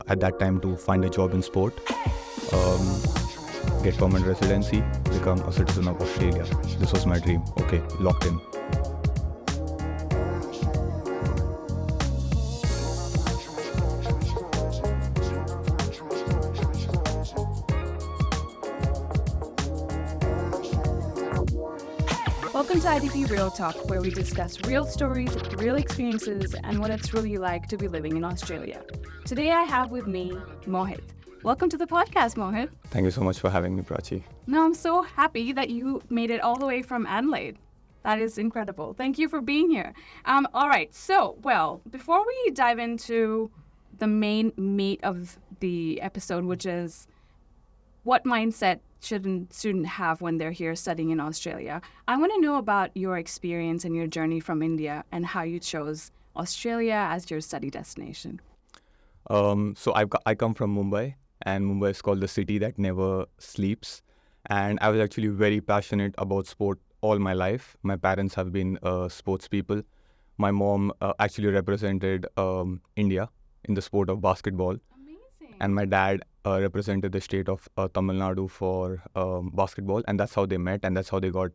at that time to find a job in sport, um, get permanent residency, become a citizen of Australia. This was my dream. Okay, locked in. Welcome to IDP Real Talk, where we discuss real stories, real experiences, and what it's really like to be living in Australia. Today I have with me Mohit. Welcome to the podcast, Mohit. Thank you so much for having me, Prachi. No, I'm so happy that you made it all the way from Adelaide. That is incredible. Thank you for being here. All right, before we dive into the main meat of the episode, which is what mindset should a student have when they're here studying in Australia, I want to know about your experience and your journey from India and how you chose Australia as your study destination. I come from Mumbai, and Mumbai is called the city that never sleeps. And I was actually very passionate about sport all my life. My parents have been sports people. My mom actually represented India in the sport of basketball. Amazing. And my dad represented the state of Tamil Nadu for basketball, and that's how they met, and that's how they got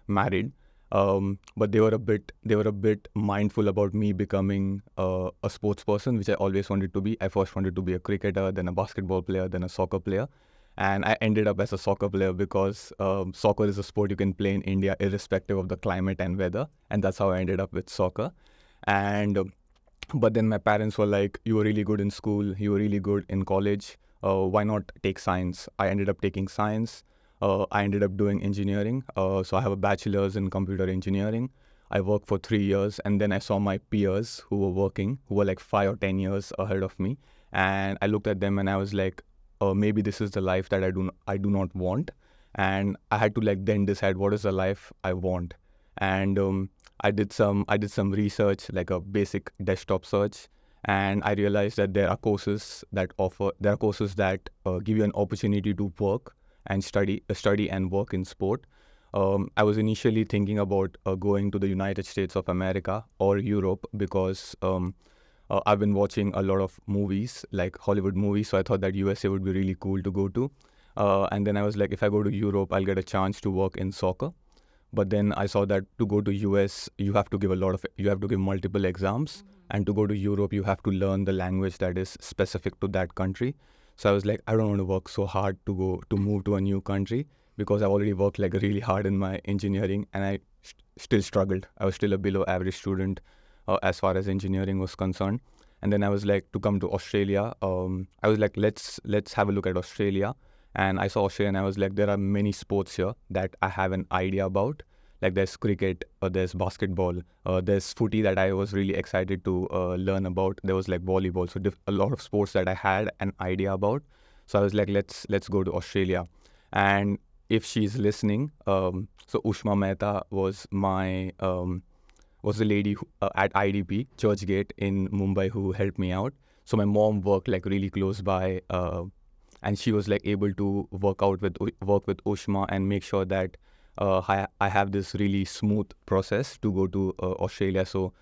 married. But they were a bit mindful about me becoming a sports person, which I always wanted to be. I first wanted to be a cricketer, then a basketball player, then a soccer player, and I ended up as a soccer player because soccer is a sport you can play in India irrespective of the climate and weather, and that's how I ended up with soccer. And But then my parents were like, you were really good in school, you were really good in college, why not take science? I ended up taking science. I ended up doing engineering. So I have a bachelor's in computer engineering. I worked for 3 years, and then I saw my peers who were working, who were like 5 or 10 years ahead of me. And I looked at them and I was like, maybe this is the life that I do not want. And I had to like then decide what is the life I want. And I did some research, like a basic desktop search, and I realized that there are courses that give you an opportunity to work and study and work in sport. I was initially thinking about going to the United States of America or Europe because I've been watching a lot of movies, like Hollywood movies, so I thought that USA would be really cool to go to. And then I was like, if I go to Europe, I'll get a chance to work in soccer. But then I saw that to go to US, you have to give multiple exams. And to go to Europe, you have to learn the language that is specific to that country. So I was like, I don't want to work so hard to move to a new country because I already worked like really hard in my engineering, and I still struggled. I was still a below average student as far as engineering was concerned. And then I was like, to come to Australia, I was like, let's have a look at Australia. And I saw Australia and I was like, there are many sports here that I have an idea about. Like there's cricket, there's basketball, there's footy that I was really excited to learn about. There was like volleyball, so a lot of sports that I had an idea about. So I was like, let's go to Australia. And if she's listening, so Ushma Mehta was was the lady at IDP, Churchgate in Mumbai, who helped me out. So my mom worked like really close by, and she was like able to work with Ushma and make sure that I have this really smooth process to go to Australia. So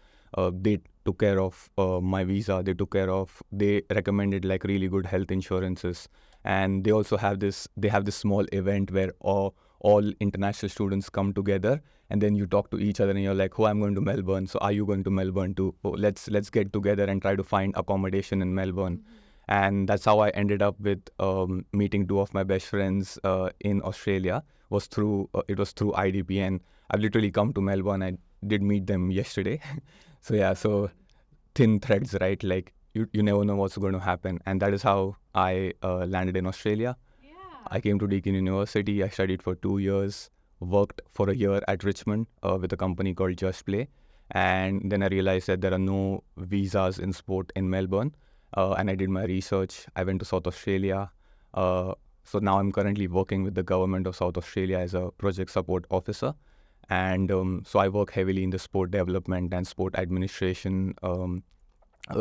they took care of my visa. They recommended like really good health insurances, and they also have this small event where all international students come together, and then you talk to each other and you're like, oh, I'm going to Melbourne, so are you going to Melbourne too? Oh, let's get together and try to find accommodation in Melbourne. And that's how I ended up with meeting two of my best friends in Australia. It was through IDP, and I've literally come to Melbourne. I did meet them yesterday. So thin threads, right? Like you never know what's going to happen, and that is how I landed in Australia. Yeah. I came to Deakin University. I studied for 2 years, worked for a year at Richmond with a company called Just Play, and then I realized that there are no visas in sport in Melbourne. And I did my research. I went to South Australia. So now I'm currently working with the government of South Australia as a project support officer. And so I work heavily in the sport development and sport administration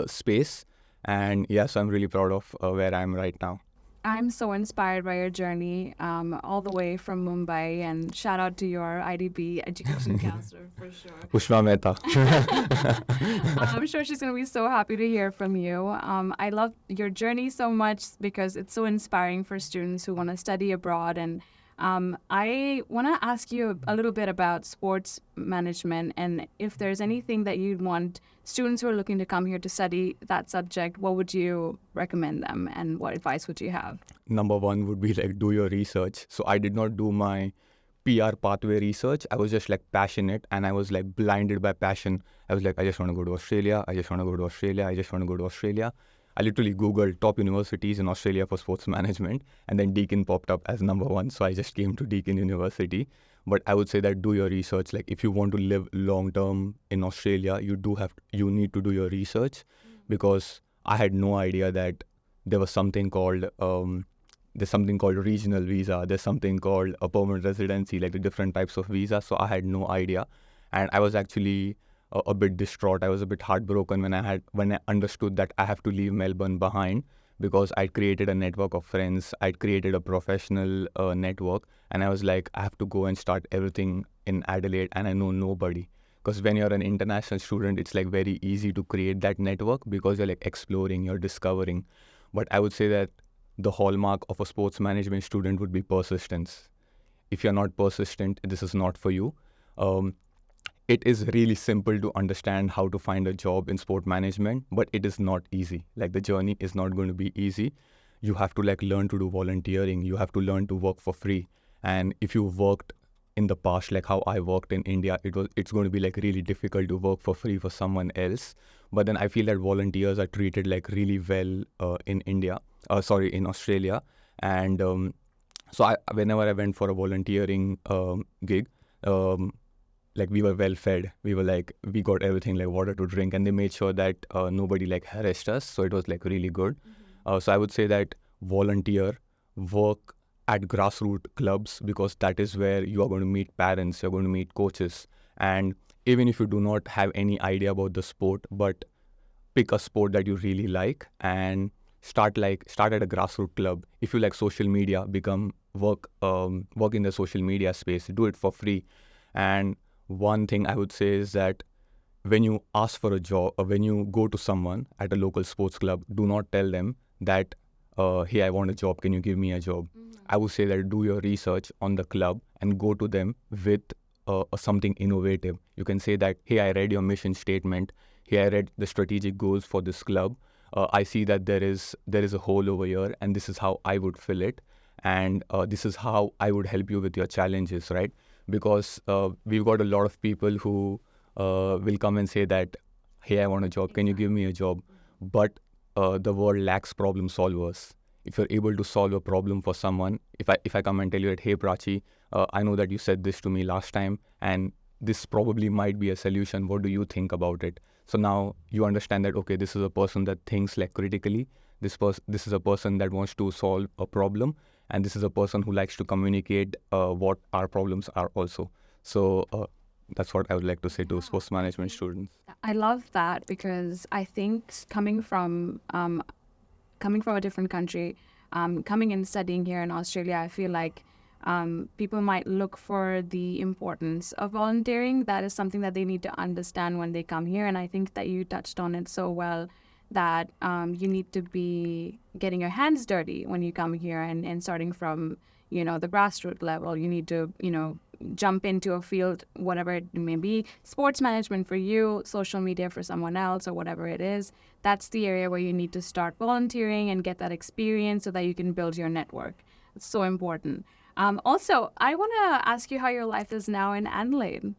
space. And yeah, so I'm really proud of where I am right now. I'm so inspired by your journey, all the way from Mumbai, and shout out to your IDP education counselor for sure. Ushma Mehta. I'm sure she's going to be so happy to hear from you. I love your journey so much because it's so inspiring for students who want to study abroad. And I want to ask you a little bit about sports management, and if there's anything that you'd want students who are looking to come here to study that subject, what would you recommend them and what advice would you have? Number one would be like do your research. So I did not do my PR pathway research. I was just like passionate and I was like blinded by passion. I was like, I just want to go to Australia. I just want to go to Australia. I just want to go to Australia. I literally Googled top universities in Australia for sports management, and then Deakin popped up as number one. So I just came to Deakin University. But I would say that do your research. Like if you want to live long term in Australia, you need to do your research, because I had no idea that there was something called regional visa. There's something called a permanent residency, like the different types of visa. So I had no idea, and I was actually a bit distraught. I was a bit heartbroken when I understood that I have to leave Melbourne behind, because I'd created a network of friends. I'd created a professional network, and I was like, I have to go and start everything in Adelaide, and I know nobody. Because when you're an international student, it's like very easy to create that network because you're like exploring, you're discovering. But I would say that the hallmark of a sports management student would be persistence. If you're not persistent, this is not for you. It is really simple to understand how to find a job in sport management, but it is not easy. Like the journey is not going to be easy. You have to like learn to do volunteering. You have to learn to work for free. And if you worked in the past, like how I worked in India, it's going to be like really difficult to work for free for someone else. But then I feel that volunteers are treated like really well in in Australia. And whenever I went for a volunteering gig, like we were well fed. We got everything like water to drink, and they made sure that nobody like harassed us. So it was like really good. So I would say that volunteer, work at grassroots clubs, because that is where you are going to meet parents, you're going to meet coaches. And even if you do not have any idea about the sport, but pick a sport that you really like and start at a grassroots club. If you like social media, work in the social media space, do it for free. And one thing I would say is that when you ask for a job, or when you go to someone at a local sports club, do not tell them that, hey, I want a job, can you give me a job? I would say that do your research on the club and go to them with something innovative. You can say that, hey, I read your mission statement. Hey, I read the strategic goals for this club. I see that there is a hole over here, and this is how I would fill it. And this is how I would help you with your challenges, right? Because we've got a lot of people who will come and say that, hey, I want a job, can you give me a job? But the world lacks problem solvers. If you're able to solve a problem for someone, if I come and tell you that, hey, Prachi, I know that you said this to me last time, and this probably might be a solution. What do you think about it? So now you understand that, okay, this is a person that thinks like critically. This is a person that wants to solve a problem, and this is a person who likes to communicate what our problems are also. So that's what I would like to say to sports management students. I love that, because I think coming from a different country, coming and studying here in Australia, I feel like people might look for the importance of volunteering. That is something that they need to understand when they come here. And I think that you touched on it so well, that you need to be getting your hands dirty when you come here, and starting from, the grassroots level. You need to, jump into a field, whatever it may be, sports management for you, social media for someone else, or whatever it is. That's the area where you need to start volunteering and get that experience so that you can build your network. It's so important. Also, I want to ask you how your life is now in Adelaide.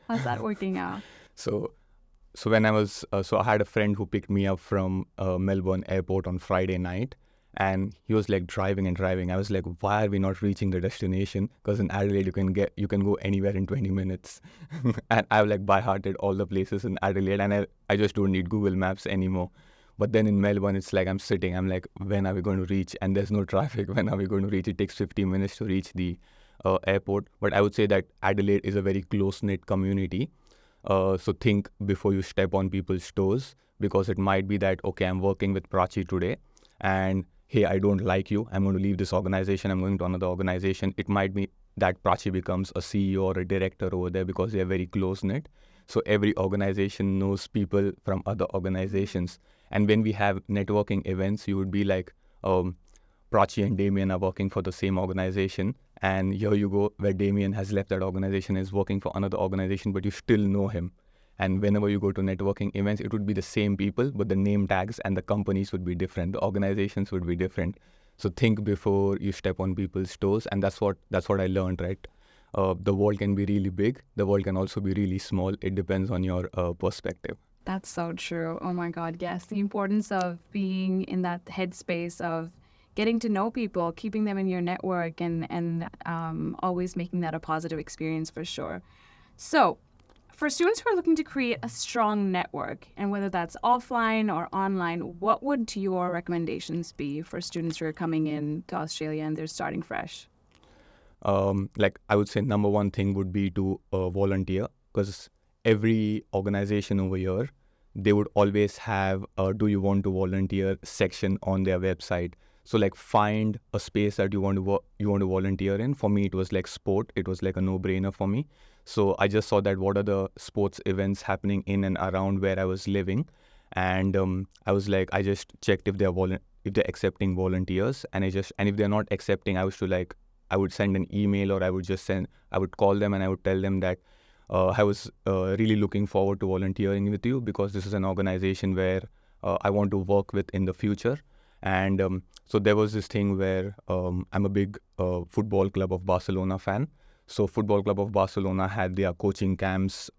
How's that working out? So when I had a friend who picked me up from Melbourne airport on Friday night, and he was like driving and driving. I was like, why are we not reaching the destination? Because in Adelaide you can go anywhere in 20 minutes. And I've like by-hearted all the places in Adelaide, and I just don't need Google Maps anymore. But then in Melbourne, it's like I'm like, when are we going to reach? And there's no traffic. When are we going to reach? It takes 15 minutes to reach the airport. But I would say that Adelaide is a very close-knit community. So think before you step on people's toes, because it might be that, okay, I'm working with Prachi today, and hey, I don't like you, I'm going to leave this organization, I'm going to another organization. It might be that Prachi becomes a CEO or a director over there because they are very close knit. So every organization knows people from other organizations. And when we have networking events, you would be like, Prachi and Damien are working for the same organization. And here you go, where Damien has left that organization, is working for another organization, but you still know him. And whenever you go to networking events, it would be the same people, but the name tags and the companies would be different. The organizations would be different. So think before you step on people's toes. And that's what I learned, right? The world can be really big. The world can also be really small. It depends on your perspective. That's so true. Oh my God, yes. The importance of being in that headspace of getting to know people, keeping them in your network, and always making that a positive experience for sure. So, for students who are looking to create a strong network, and whether that's offline or online, what would your recommendations be for students who are coming in to Australia and they're starting fresh? Like I would say, number one thing would be to volunteer, because every organization over here, they would always have a do you want to volunteer section on their website. So like find a space that you want to volunteer in. For me, it was like sport. It was like a no-brainer for me. So I just saw that what are the sports events happening in and around where I was living, and I was like, I just checked if they're accepting volunteers, and if they're not accepting, I would send an email, or I would call them and I would tell them that I was really looking forward to volunteering with you, because this is an organization where I want to work with in the future. And so there was this thing where I'm a big Football Club of Barcelona fan. So Football Club of Barcelona had their coaching camps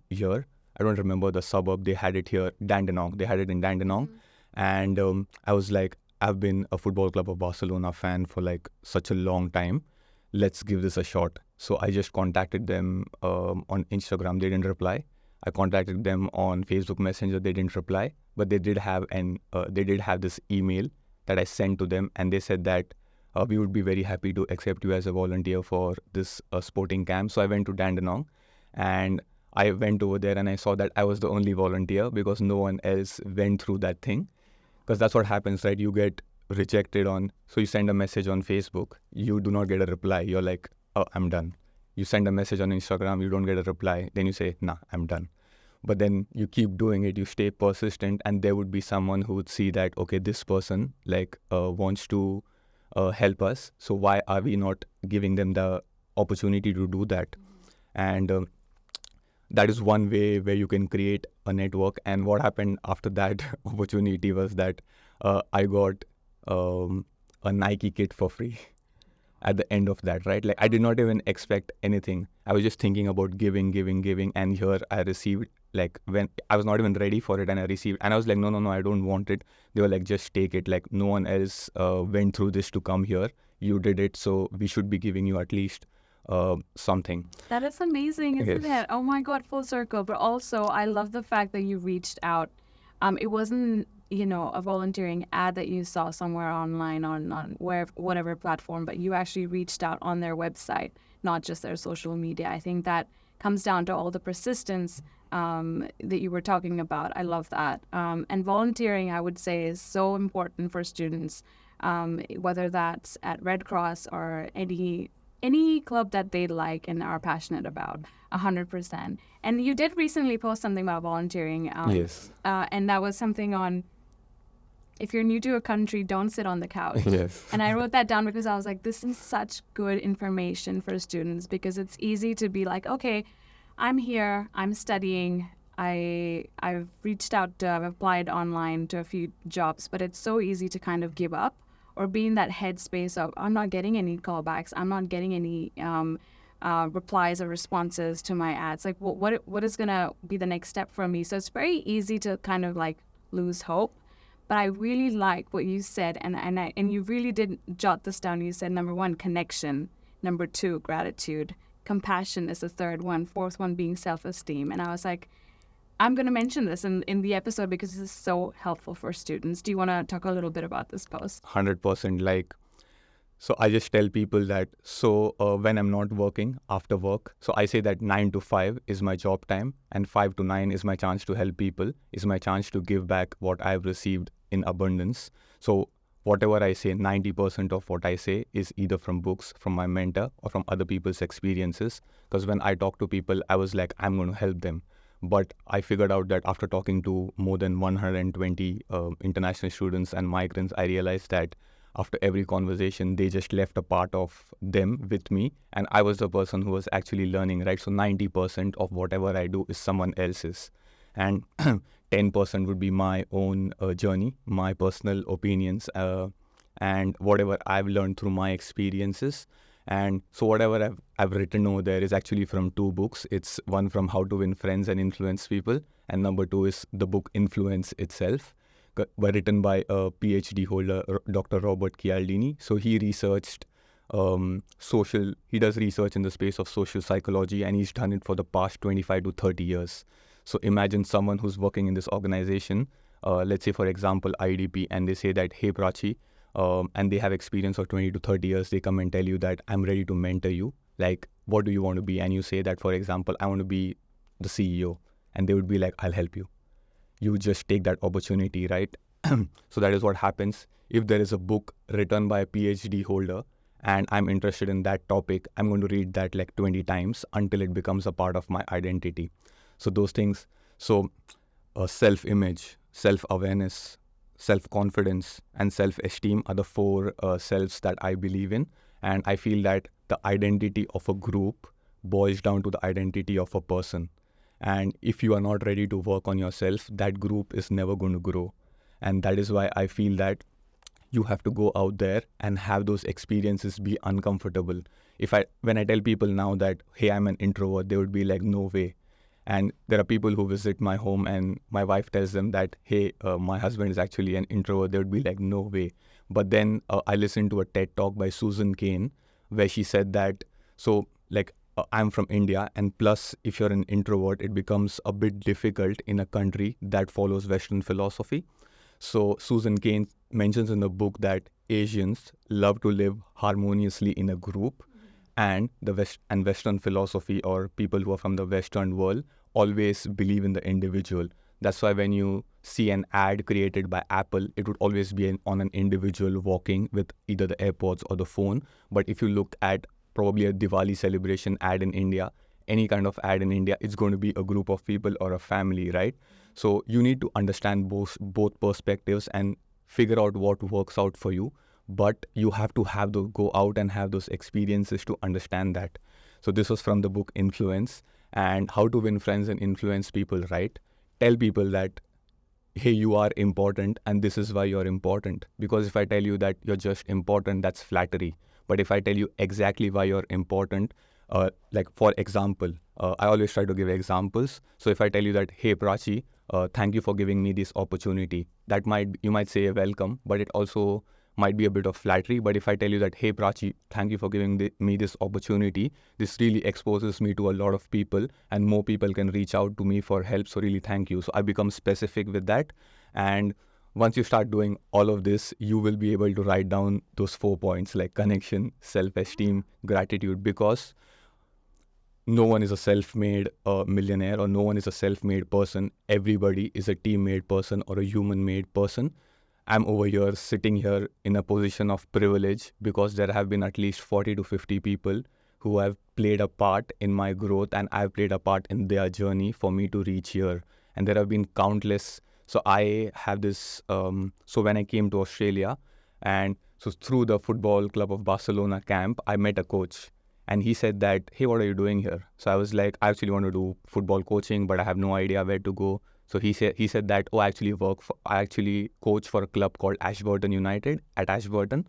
here. I don't remember the suburb. They had it here, Dandenong. They had it in Dandenong. And I was like, I've been a Football Club of Barcelona fan for like such a long time. Let's give this a shot. So I just contacted them on Instagram. They didn't reply. I contacted them on Facebook Messenger. They didn't reply. But they did have this email that I sent to them, and they said that we would be very happy to accept you as a volunteer for this sporting camp. So I went to Dandenong, and I went over there and I saw that I was the only volunteer, because no one else went through that thing. Because that's what happens, right? You get rejected so you send a message on Facebook, you do not get a reply. You're like, oh, I'm done. You send a message on Instagram, you don't get a reply. Then you say, nah, I'm done. But then you keep doing it, you stay persistent, and there would be someone who would see that, okay, this person wants to help us. So why are we not giving them the opportunity to do that? And that is one way where you can create a network. And what happened after that opportunity was that I got a Nike kit for free at the end of that, right? Like I did not even expect anything. I was just thinking about giving. And here I received, like when I was not even ready for it, and I received, and I was like, no, I don't want it. They were like, just take it. Like no one else went through this to come here. You did it. So we should be giving you at least something. That is amazing, isn't it? Oh my God, full circle. But also, I love the fact that you reached out. It wasn't, a volunteering ad that you saw somewhere online on whatever platform, but you actually reached out on their website, not just their social media. I think that comes down to all the persistence that you were talking about. I love that. And volunteering, I would say, is so important for students, whether that's at Red Cross or any club that they like and are passionate about, 100%. And you did recently post something about volunteering. Yes. And that was something on, if you're new to a country, don't sit on the couch. Yes. And I wrote that down because I was like, this is such good information for students, because it's easy to be like, okay, I'm here, I'm studying, I've reached out, I've applied online to a few jobs, but it's so easy to kind of give up or be in that headspace of, I'm not getting any callbacks, I'm not getting any replies or responses to my ads. Like, what is going to be the next step for me? So it's very easy to kind of like lose hope. But I really like what you said, and you really did jot this down. You said, number one, connection. Number two, gratitude. Compassion is the third one. Fourth one being self-esteem. And I was like, I'm going to mention this in the episode because this is so helpful for students. Do you want to talk a little bit about this post? 100%. So I just tell people that, when I'm not working, after work, so I say that 9 to 5 is my job time, and 5 to 9 is my chance to help people, is my chance to give back what I've received in abundance. So whatever I say, 90% of what I say is either from books, from my mentor, or from other people's experiences. Because when I talk to people, I was like, I'm going to help them. But I figured out that after talking to more than 120 international students and migrants, I realized that after every conversation, they just left a part of them with me. And I was the person who was actually learning, right? So 90% of whatever I do is someone else's. And 10% would be my own journey, my personal opinions, and whatever I've learned through my experiences. And so whatever I've written over there is actually from two books. It's one from How to Win Friends and Influence People, and number two is the book Influence itself, written by a PhD holder, Dr. Robert Cialdini. So he researched he does research in the space of social psychology, and he's done it for the past 25 to 30 years. So imagine someone who's working in this organization, let's say for example IDP, and they say that, hey Prachi, and they have experience of 20 to 30 years, they come and tell you that I'm ready to mentor you. Like, what do you want to be? And you say that, for example, I want to be the CEO. And they would be like, I'll help you. You just take that opportunity, right? So that is what happens. If there is a book written by a PhD holder and I'm interested in that topic, I'm going to read that like 20 times until it becomes a part of my identity. So those things, self-image, self-awareness, self-confidence, and self-esteem are the four selves that I believe in. And I feel that the identity of a group boils down to the identity of a person. And if you are not ready to work on yourself, that group is never going to grow. And that is why I feel that you have to go out there and have those experiences be uncomfortable. When I tell people now that, hey, I'm an introvert, they would be like, no way. And there are people who visit my home and my wife tells them that, hey, my husband is actually an introvert. They would be like, no way. But then I listened to a TED talk by Susan Cain where she said that, I'm from India, and plus if you're an introvert, it becomes a bit difficult in a country that follows Western philosophy. So Susan Cain mentions in the book that Asians love to live harmoniously in a group, and Western philosophy, or people who are from the Western world, always believe in the individual. That's why when you see an ad created by Apple, it would always be on an individual walking with either the AirPods or the phone. But if you look at probably a Diwali celebration ad in India, any kind of ad in India, it's going to be a group of people or a family, right? So you need to understand both perspectives and figure out what works out for you. But you have to go out and have those experiences to understand that. So this was from the book Influence, and How to Win Friends and Influence People, right? Tell people that, hey, you are important and this is why you're important. Because if I tell you that you're just important, that's flattery. But if I tell you exactly why you're important, for example, I always try to give examples. So if I tell you that, hey Prachi, thank you for giving me this opportunity, you might say welcome, but it also might be a bit of flattery. But if I tell you that, hey Prachi, thank you for giving me this opportunity, this really exposes me to a lot of people and more people can reach out to me for help. So really thank you. So I become specific with that. And once you start doing all of this, you will be able to write down those 4 points like connection, self-esteem, gratitude, because no one is a self-made millionaire, or no one is a self-made person. Everybody is a team-made person or a human-made person. I'm over here sitting here in a position of privilege because there have been at least 40 to 50 people who have played a part in my growth, and I've played a part in their journey for me to reach here. And there have been countless. So I have this, so when I came to Australia, and so through the Football Club of Barcelona camp, I met a coach. And he said that, hey, what are you doing here? So I was like, I actually want to do football coaching, but I have no idea where to go. So he said that, I actually coach for a club called Ashburton United at Ashburton.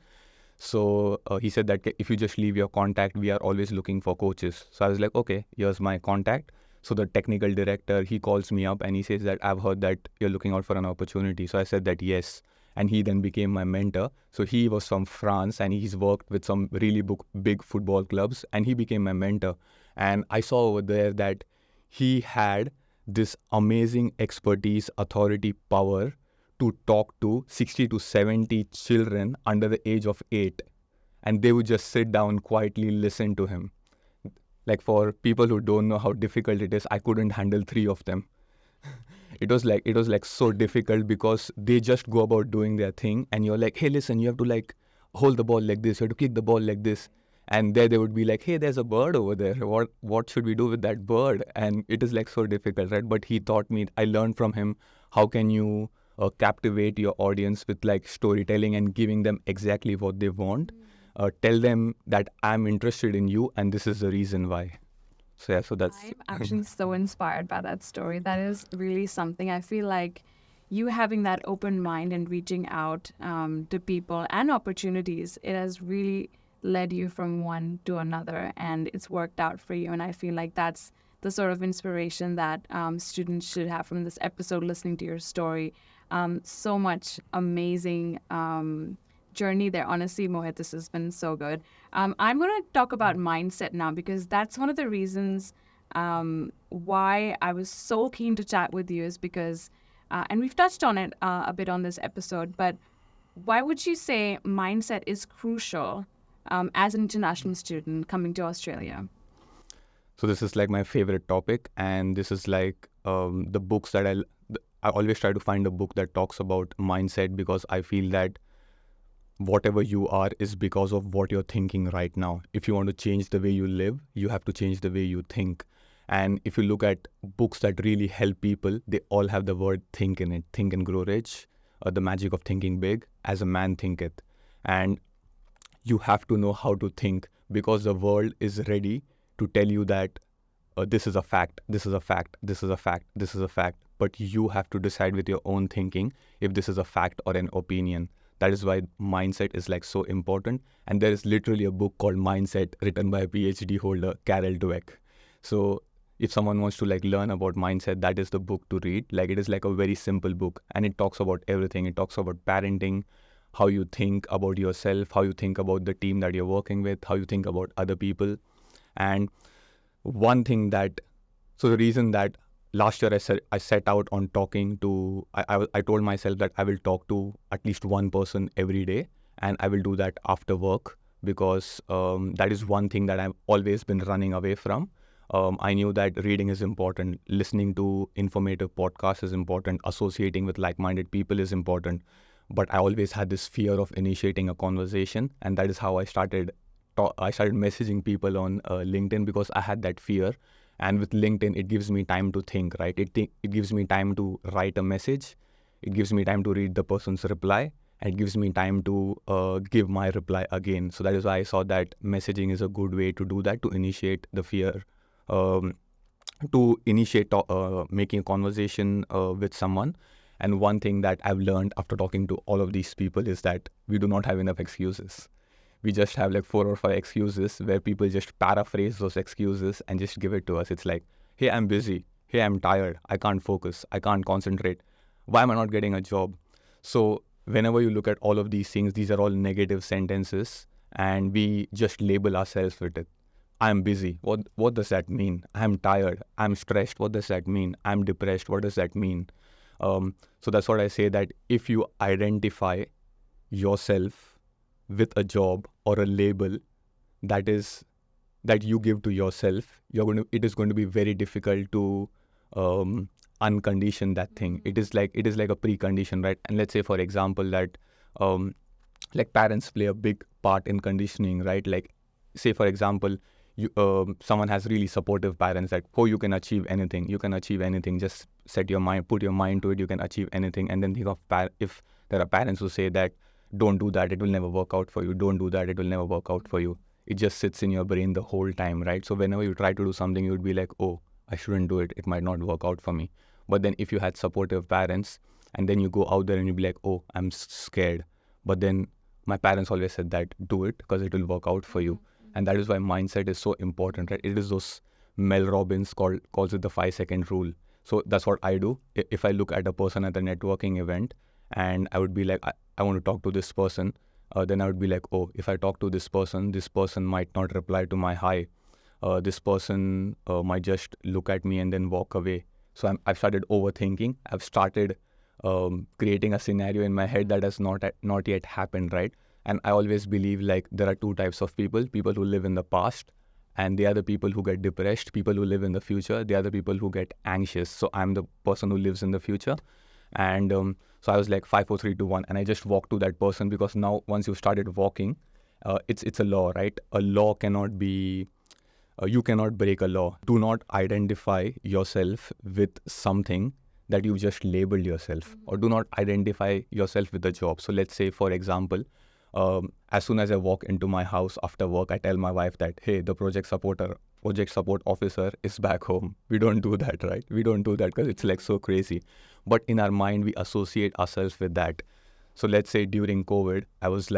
So he said that if you just leave your contact, we are always looking for coaches. So I was like, okay, here's my contact. So the technical director, he calls me up and he says that, I've heard that you're looking out for an opportunity. So I said that yes. And he then became my mentor. So he was from France and he's worked with some really big football clubs, and he became my mentor. And I saw over there that he had this amazing expertise, authority, power to talk to 60 to 70 children under the age of 8. And they would just sit down, quietly listen to him. Like, for people who don't know how difficult it is, I couldn't handle 3 of them. it was like so difficult because they just go about doing their thing, and you're like, hey, listen, you have to like hold the ball like this, you have to kick the ball like this, and there they would be like, hey, there's a bird over there. What should we do with that bird? And it is like so difficult, right? But he taught me. I learned from him how can you captivate your audience with like storytelling and giving them exactly what they want. Tell them that I'm interested in you, and this is the reason why. So yeah, so that's I'm actually so inspired by that story. That is really something. I feel like you having that open mind and reaching out to people and opportunities, it has really led you from one to another, and it's worked out for you. And I feel like that's the sort of inspiration that students should have from this episode, listening to your story. So much amazing journey there. Honestly, Mohit, this has been so good. I'm going to talk about mindset now, because that's one of the reasons why I was so keen to chat with you, is because, and we've touched on it a bit on this episode, but why would you say mindset is crucial as an international student coming to Australia? So this is like my favorite topic, and this is like the books that I always try to find a book that talks about mindset, because I feel that whatever you are is because of what you're thinking right now. If you want to change the way you live, you have to change the way you think. And if you look at books that really help people, they all have the word think in it. Think and Grow Rich, The Magic of Thinking Big, As a Man Thinketh. And you have to know how to think, because the world is ready to tell you that this is a fact, this is a fact, this is a fact, this is a fact. But you have to decide with your own thinking if this is a fact or an opinion. That is why mindset is like so important. And there is literally a book called Mindset written by a PhD holder, Carol Dweck. So if someone wants to like learn about mindset, that is the book to read. Like, it is like a very simple book, and it talks about everything. It talks about parenting, how you think about yourself, how you think about the team that you're working with, how you think about other people. And one thing that, so the reason that last year I set out on talking to, I told myself that I will talk to at least one person every day, and I will do that after work, because that is one thing that I've always been running away from. I knew that reading is important, listening to informative podcasts is important, associating with like-minded people is important, but I always had this fear of initiating a conversation, and that is how I started messaging people on LinkedIn, because I had that fear. And with LinkedIn, it gives me time to think, right? It gives me time to write a message. It gives me time to read the person's reply. And it gives me time to give my reply again. So that is why I saw that messaging is a good way to do that, to initiate the fear, to initiate making a conversation with someone. And one thing that I've learned after talking to all of these people is that we do not have enough excuses. We just have like 4 or 5 excuses where people just paraphrase those excuses and just give it to us. It's like, hey, I'm busy. Hey, I'm tired. I can't focus. I can't concentrate. Why am I not getting a job? So whenever you look at all of these things, these are all negative sentences, and we just label ourselves with it. I'm busy. What does that mean? I'm tired. I'm stressed. What does that mean? I'm depressed. What does that mean? So that's what I say, that if you identify yourself with a job or a label that you give to yourself, it is going to be very difficult to uncondition that thing. It is like a precondition, right? And let's say, for example, that like parents play a big part in conditioning, right? Like, say for example, someone has really supportive parents that, oh, you can achieve anything, just set your mind, put your mind to it, you can achieve anything. And then think of if there are parents who say that, don't do that, it will never work out for you, don't do that, it will never work out for you. It just sits in your brain the whole time, right? So whenever you try to do something, you would be like, oh, I shouldn't do it, it might not work out for me. But then if you had supportive parents, and then you go out there and you'd be like, oh, I'm scared, but then my parents always said that, do it because it will work out for you. And that is why mindset is so important, right? It is those, Mel Robbins calls it the 5-second rule. So that's what I do. If I look at a person at a networking event, and I would be like, I want to talk to this person, then I would be like, oh, if I talk to this person might not reply to my hi. This person might just look at me and then walk away. So I've started overthinking. I've started creating a scenario in my head that has not yet happened, right? And I always believe like there are 2 types of people who live in the past and they are the people who get depressed, people who live in the future. They are the people who get anxious. So I'm the person who lives in the future. And so I was like 5, 4, 3, 2, 1, and I just walked to that person, because now once you started walking, it's a law, right? A law cannot be, you cannot break a law. Do not identify yourself with something that you just labeled yourself, or do not identify yourself with a job. So let's say, for example, as soon as I walk into my house after work, I tell my wife that, hey, the project support officer is back home. We don't do that, right? We don't do that because it's like so crazy. But in our mind, we associate ourselves with that. So let's say during COVID, I was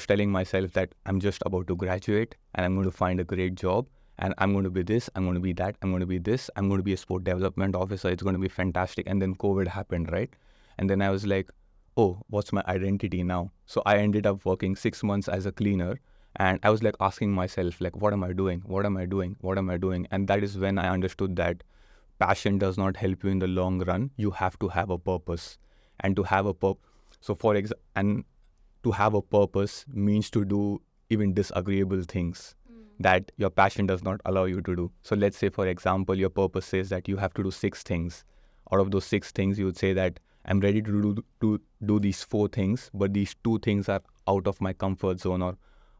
telling myself that I'm just about to graduate and I'm going to find a great job, and I'm going to be this, I'm going to be that, I'm going to be this, I'm going to be a sport development officer. It's going to be fantastic. And then COVID happened, right? And then I was like, oh, what's my identity now? So I ended up working 6 months as a cleaner, and I was like asking myself, like, what am I doing? What am I doing? What am I doing? And that is when I understood that passion does not help you in the long run. You have to have a purpose. And to have a to have a purpose means to do even disagreeable things that your passion does not allow you to do. So let's say, for example, your purpose says that you have to do 6 things. Out of those 6 things, you would say that I'm ready to do these 4 things, but these 2 things are out of my comfort zone, or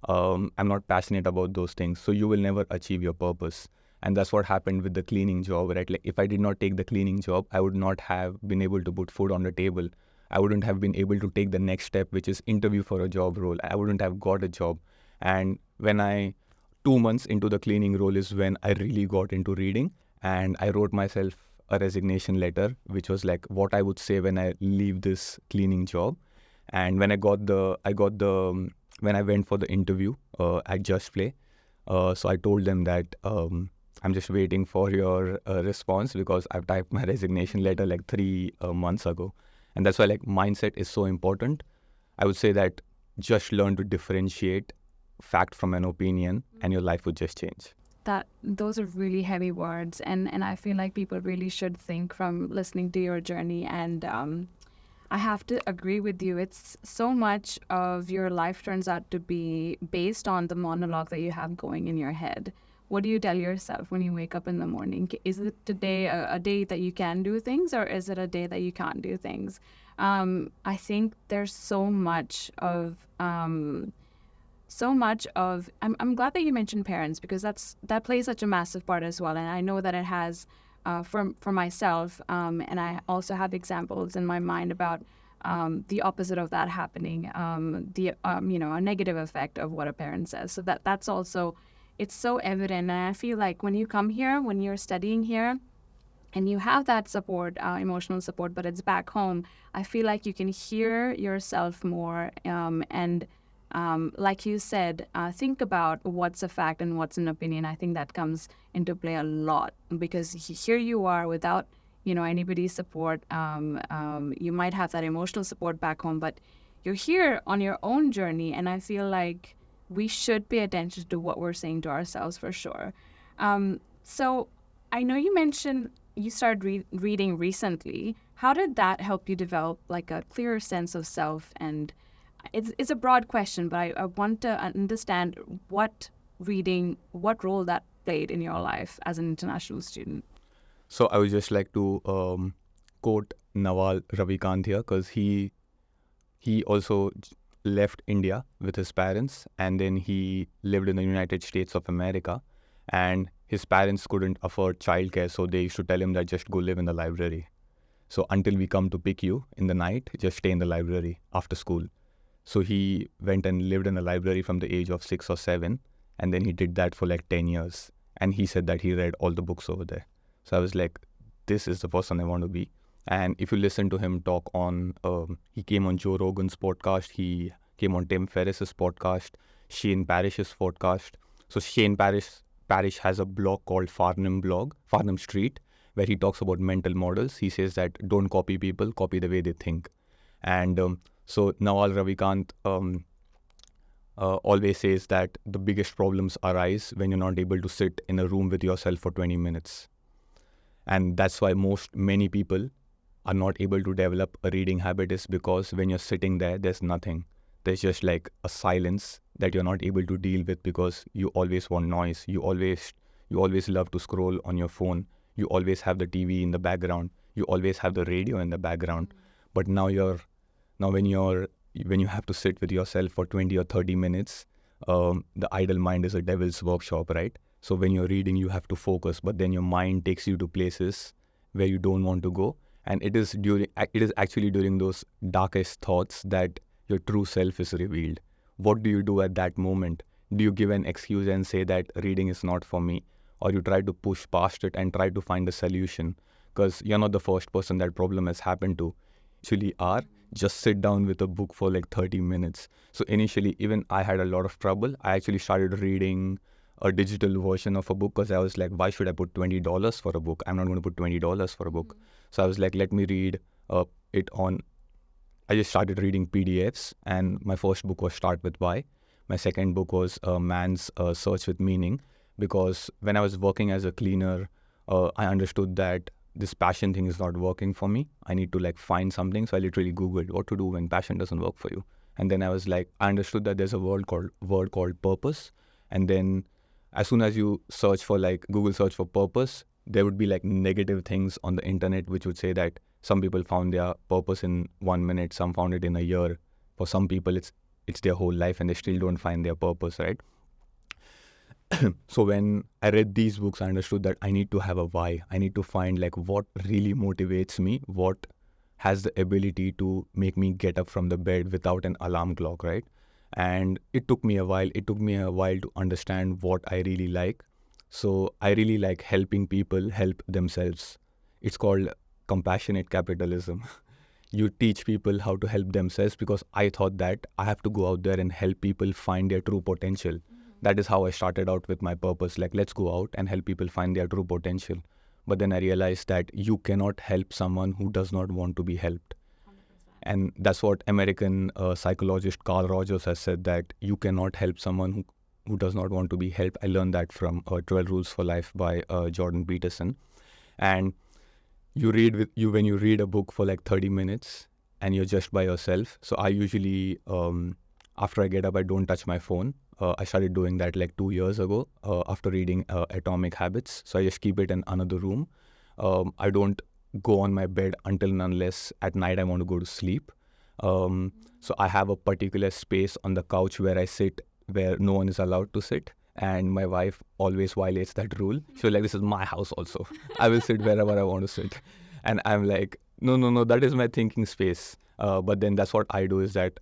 I'm not passionate about those things. So you will never achieve your purpose. And that's what happened with the cleaning job, right? Like, if I did not take the cleaning job, I would not have been able to put food on the table. I wouldn't have been able to take the next step, which is interview for a job role. I wouldn't have got a job. And 2 months into the cleaning role is when I really got into reading, and I wrote myself a resignation letter, which was like what I would say when I leave this cleaning job. And when when I went for the interview at Just Play, so I told them that I'm just waiting for your response, because I've typed my resignation letter like 3 months ago. And that's why, like, mindset is so important. I would say that just learn to differentiate fact from an opinion, and your life would just change. Those are really heavy words, and I feel like people really should think from listening to your journey. And I have to agree with you. It's so much of your life turns out to be based on the monologue that you have going in your head. What do you tell yourself when you wake up in the morning? Is it today a day that you can do things, or is it a day that you can't do things? I think there's so much of I'm glad that you mentioned parents, because that plays such a massive part as well. And I know that it has for myself, and I also have examples in my mind about the opposite of that happening, a negative effect of what a parent says. So that's also, it's so evident. And I feel like when you come here, when you're studying here, and you have that support, emotional support, but it's back home, I feel like you can hear yourself more, and like you said, think about what's a fact and what's an opinion. I think that comes into play a lot, because here you are without, anybody's support. You might have that emotional support back home, but you're here on your own journey. And I feel like we should pay attention to what we're saying to ourselves, for sure. So I know you mentioned you started reading recently. How did that help you develop like a clearer sense of self? And it's a broad question, but I want to understand what role that played in your life as an international student. So I would just like to quote Nawal Ravikant here, because he also left India with his parents, and then he lived in the United States of America, and his parents couldn't afford childcare, so they used to tell him that just go live in the library. So until we come to pick you in the night, just stay in the library after school. So he went and lived in a library from the age of 6 or 7, and then he did that for like 10 years. And he said that he read all the books over there. So I was like, this is the person I want to be. And if you listen to him talk on, he came on Joe Rogan's podcast, he came on Tim Ferriss's podcast, Shane Parrish's podcast. So Shane Parrish has a blog called Farnham Street, where he talks about mental models. He says that don't copy people, copy the way they think. And so Nawal Ravikant always says that the biggest problems arise when you're not able to sit in a room with yourself for 20 minutes. And that's why many people are not able to develop a reading habit, is because when you're sitting there, there's nothing. there's just like a silence that you're not able to deal with because you always want noise. You always love to scroll on your phone. You always have the TV in the background. You always have the radio in the background. But now when you have to sit with yourself for 20 or 30 minutes, the idle mind is a devil's workshop, right? So when you're reading, you have to focus, but then your mind takes you to places where you don't want to go. And it is actually during those darkest thoughts that your true self is revealed. What do you do at that moment? Do you give an excuse and say that reading is not for me? Or you try to push past it and try to find a solution? Because you're not the first person that problem has happened to. Actually are, just sit down with a book for like 30 minutes. So initially, even I had a lot of trouble. I actually started reading a digital version of a book because I was like, why should I put $20 for a book? I'm not going to put $20 for a book. So I was like, let me read it on. I just started reading PDFs, and my first book was Start With Why. My second book was Man's Search With Meaning, because when I was working as a cleaner, I understood that this passion thing is not working for me. I need to like find something. So I literally Googled what to do when passion doesn't work for you. And then I was like, I understood that there's a word called purpose. And then as soon as you search for like Google search for purpose, there would be like negative things on the internet, which would say that some people found their purpose in 1 minute, some found it in a year. For some people, it's their whole life and they still don't find their purpose, right? So when I read these books, I understood that I need to have a why. I need to find like what really motivates me, what has the ability to make me get up from the bed without an alarm clock, right? And it took me a while. It took me a while to understand what I really like. So I really like helping people help themselves. It's called compassionate capitalism. You teach people how to help themselves, because I thought that I have to go out there and help people find their true potential. That is how I started out with my purpose. Like, let's go out and help people find their true potential. But then I realized that you cannot help someone who does not want to be helped. 100%. And that's what American psychologist Carl Rogers has said, that you cannot help someone who does not want to be helped. I learned that from 12 Rules for Life by Jordan Peterson. And when you read a book for like 30 minutes and you're just by yourself. So I usually, after I get up, I don't touch my phone. I started doing that like 2 years ago after reading Atomic Habits. So I just keep it in another room. I don't go on my bed until and unless at night I want to go to sleep. So I have a particular space on the couch where I sit, where no one is allowed to sit. And my wife always violates that rule. She's like, this is my house also. I will sit wherever I want to sit. And I'm like, no, that is my thinking space. But then that's what I do is that,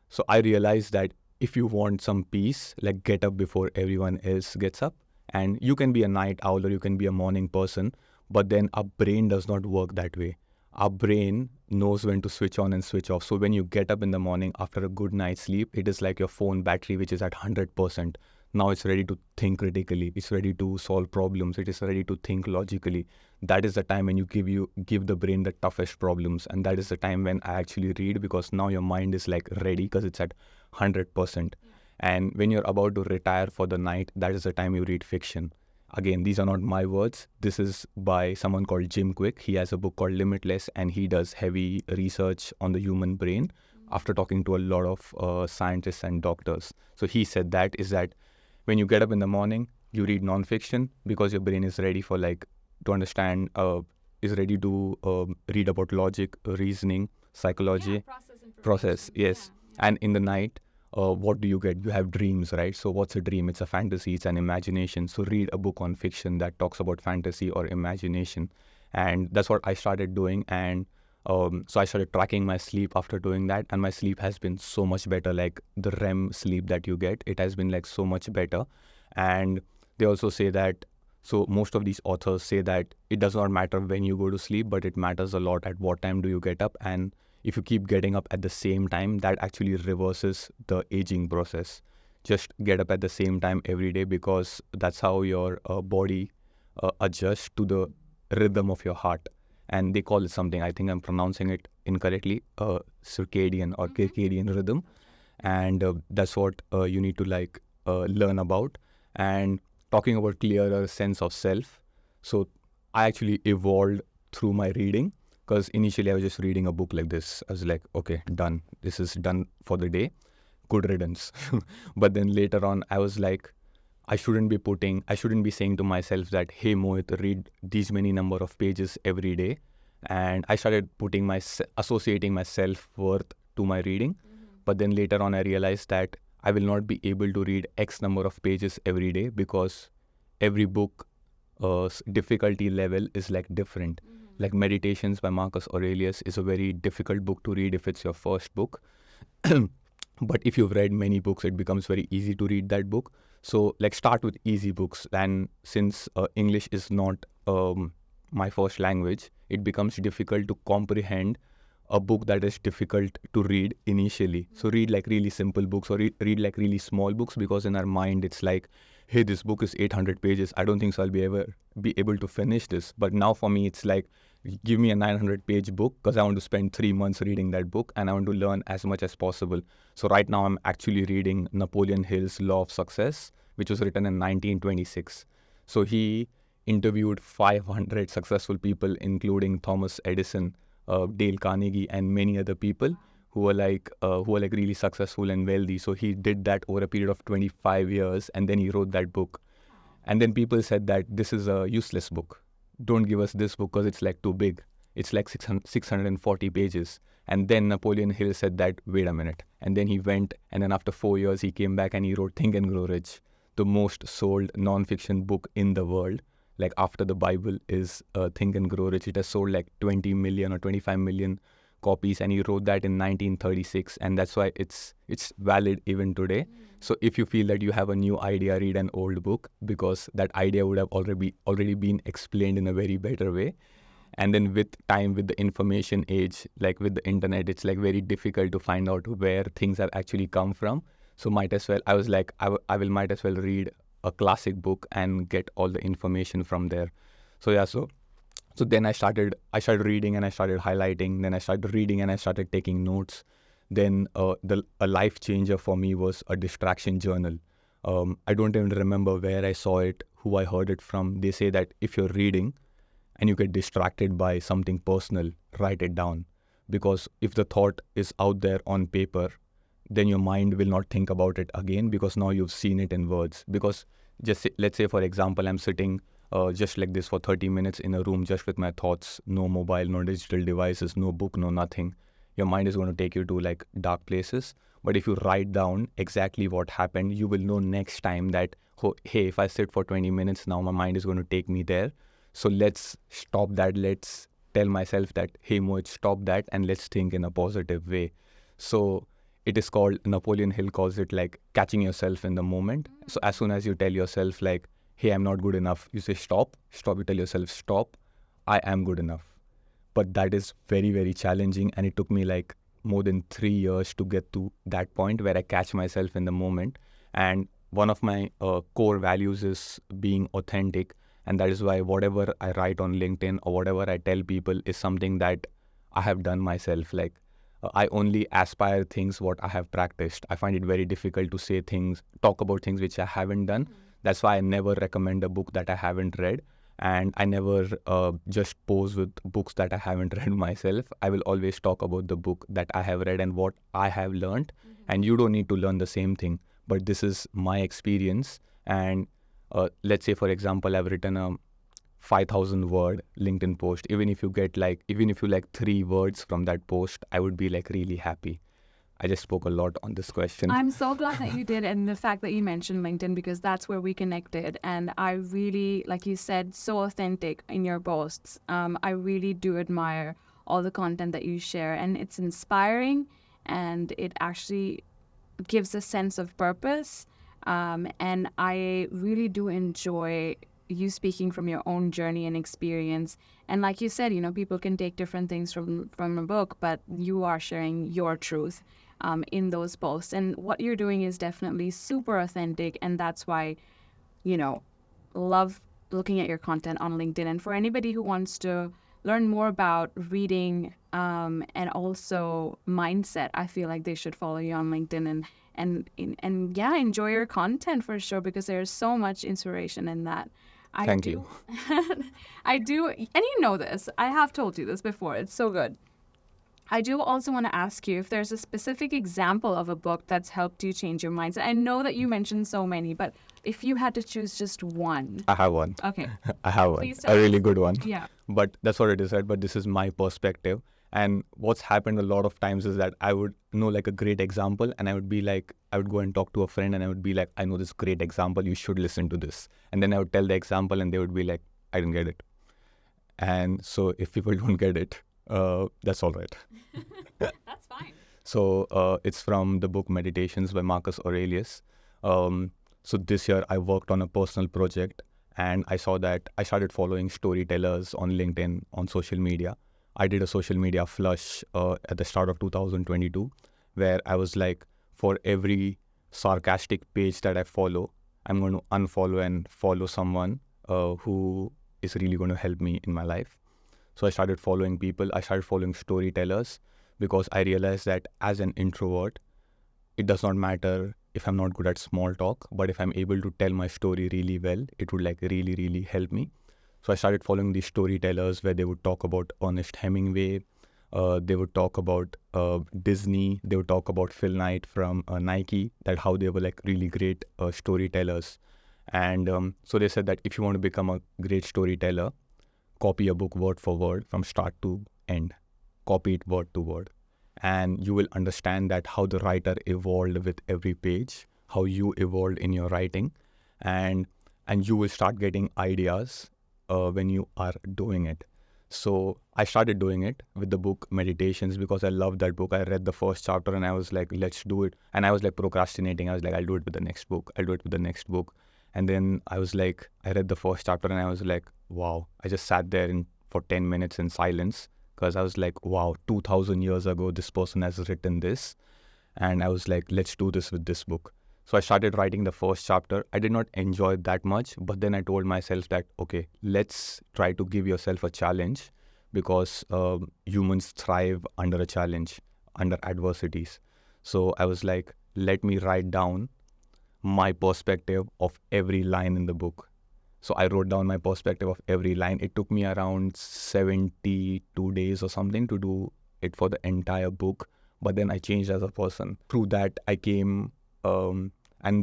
so I realized that if you want some peace, like get up before everyone else gets up. And you can be a night owl or you can be a morning person, but then our brain does not work that way. Our brain knows when to switch on and switch off. So when you get up in the morning after a good night's sleep, it is like your phone battery, which is at 100%. Now it's ready to think critically. It's ready to solve problems. It is ready to think logically. That is the time when you give the brain the toughest problems. And that is the time when I actually read, because now your mind is like ready because it's at 100%. And when you're about to retire for the night, that is the time you read fiction. Again, these are not my words. This is by someone called Jim Quick. He has a book called Limitless, and he does heavy research on the human brain after talking to a lot of scientists and doctors. So he said that when you get up in the morning, you read nonfiction because your brain is ready for to understand, is ready to read about logic, reasoning, psychology, process. Yes. Yeah. And in the night, what do you get? You have dreams, right? So what's a dream? It's a fantasy, it's an imagination. So read a book on fiction that talks about fantasy or imagination. And that's what I started doing. And so I started tracking my sleep after doing that. And my sleep has been so much better. Like the REM sleep that you get, it has been so much better. And they also say that, so most of these authors say that it does not matter when you go to sleep, but it matters a lot at what time do you get up. And if you keep getting up at the same time, that actually reverses the aging process. Just get up at the same time every day, because that's how your body adjusts to the rhythm of your heart. And they call it something, I think I'm pronouncing it incorrectly, circadian or circadian rhythm. And that's what you need to learn about. And talking about clearer sense of self. So I actually evolved through my reading, because initially I was just reading a book like this. I was like, okay, done. This is done for the day. good riddance. But then later on, I was like, I shouldn't be saying to myself that, hey, Mohit, read these many number of pages every day. And I started associating my self-worth to my reading. But then later on, I realized that I will not be able to read X number of pages every day because every book difficulty level is like different. Like Meditations by Marcus Aurelius is a very difficult book to read if it's your first book. But if you've read many books, it becomes very easy to read that book. So like start with easy books. And since English is not my first language, it becomes difficult to comprehend a book that is difficult to read initially. So read like really simple books, or read like really small books, because in our mind it's like, hey, this book is 800 pages. I don't think so I'll be able to finish this. But now for me, it's like, give me a 900-page book because I want to spend 3 months reading that book and I want to learn as much as possible. So right now I'm actually reading Napoleon Hill's Law of Success, which was written in 1926. So he interviewed 500 successful people, including Thomas Edison, Dale Carnegie, and many other people who were like really successful and wealthy. So he did that over a period of 25 years, and then he wrote that book. And then people said that this is a useless book. Don't give us this book because it's like too big. It's like 640 pages. And then Napoleon Hill said that, wait a minute. And then he went, and then after 4 years, he came back and he wrote Think and Grow Rich, the most sold non-fiction book in the world. Like after the Bible is Think and Grow Rich. It has sold like 20 million or 25 million copies, and he wrote that in 1936, and that's why it's valid even today. So if you feel that you have a new idea, read an old book, because that idea would have already been explained in a very better way. And then with time, with the information age, like with the internet, it's like very difficult to find out where things have actually come from. So might as well read a classic book and get all the information from there. So yeah, so then I started reading, and I started highlighting. Then I started reading and I started taking notes. Then a life changer for me was a distraction journal. I don't even remember where I saw it, who I heard it from. They say that if you're reading and you get distracted by something personal, write it down. Because if the thought is out there on paper, then your mind will not think about it again, because now you've seen it in words. Because let's say, for example, I'm sitting just like this for 30 minutes in a room just with my thoughts, no mobile, no digital devices, no book, no nothing. Your mind is going to take you to like dark places. But if you write down exactly what happened, you will know next time that, hey, if I sit for 20 minutes now, my mind is going to take me there. So let's stop that. Let's tell myself that, hey, Mohit, stop that, and let's think in a positive way. So it is called, Napoleon Hill calls it like catching yourself in the moment. So as soon as you tell yourself like, hey, I'm not good enough, you say stop, you tell yourself stop, I am good enough. But that is very, very challenging, and it took me like more than 3 years to get to that point where I catch myself in the moment. And one of my core values is being authentic, and that is why whatever I write on LinkedIn or whatever I tell people is something that I have done myself. Like I only aspire things what I have practiced. I find it very difficult to talk about things which I haven't done. That's why I never recommend a book that I haven't read, and I never just pose with books that I haven't read myself. I will always talk about the book that I have read and what I have learned. And you don't need to learn the same thing, but this is my experience. And let's say, for example, I've written a 5,000 word LinkedIn post. Even if you like 3 words from that post, I would be like really happy. I just spoke a lot on this question. I'm so glad that you did, and the fact that you mentioned LinkedIn, because that's where we connected. And I really, like you said, so authentic in your posts. I really do admire all the content that you share, and it's inspiring, and it actually gives a sense of purpose. And I really do enjoy you speaking from your own journey and experience. And like you said, people can take different things from a book, but you are sharing your truth in those posts. And what you're doing is definitely super authentic. And that's why, love looking at your content on LinkedIn. And for anybody who wants to learn more about reading and also mindset, I feel like they should follow you on LinkedIn and yeah, enjoy your content for sure, because there's so much inspiration in that. Thank you. I do, and you know this. I have told you this before. It's so good. I do also want to ask you if there's a specific example of a book that's helped you change your mindset. I know that you mentioned so many, but if you had to choose just one. I have one. Okay. I have one. Please tell A really us. good one. Yeah. But that's what it is, right? But this is my perspective. And what's happened a lot of times is that I would know like a great example, and I would be like, I would go and talk to a friend, and I would be like, I know this great example, you should listen to this. And then I would tell the example, and they would be like, I didn't get it. And so if people don't get it, that's all right. That's fine. So it's from the book Meditations by Marcus Aurelius. So this year I worked on a personal project, and I saw that I started following storytellers on LinkedIn, on social media. I did a social media flush at the start of 2022, where I was like, for every sarcastic page that I follow, I'm going to unfollow and follow someone who is really going to help me in my life. So I started following people. I started following storytellers because I realized that as an introvert, it does not matter if I'm not good at small talk, but if I'm able to tell my story really well, it would like really, really help me. So I started following these storytellers where they would talk about Ernest Hemingway, they would talk about Disney, they would talk about Phil Knight from Nike, that how they were like really great storytellers. And so they said that if you want to become a great storyteller, copy a book word for word from start to end. Copy it word to word. And you will understand that how the writer evolved with every page, how you evolved in your writing, and you will start getting ideas when you are doing it. So I started doing it with the book Meditations because I loved that book. I read the first chapter and I was like, let's do it. And I was like procrastinating. I was like, I'll do it with the next book. I'll do it with the next book. And then I was like, I read the first chapter and I was like, wow. I just sat there for 10 minutes in silence because I was like, wow, 2000 years ago, this person has written this. And I was like, let's do this with this book. So I started writing the first chapter. I did not enjoy it that much, but then I told myself that, okay, let's try to give yourself a challenge because humans thrive under a challenge, under adversities. So I was like, let me write down my perspective of every line in the book. So I wrote down my perspective of every line. It took me around 72 days or something to do it for the entire book. But then I changed as a person. Through that, I came, and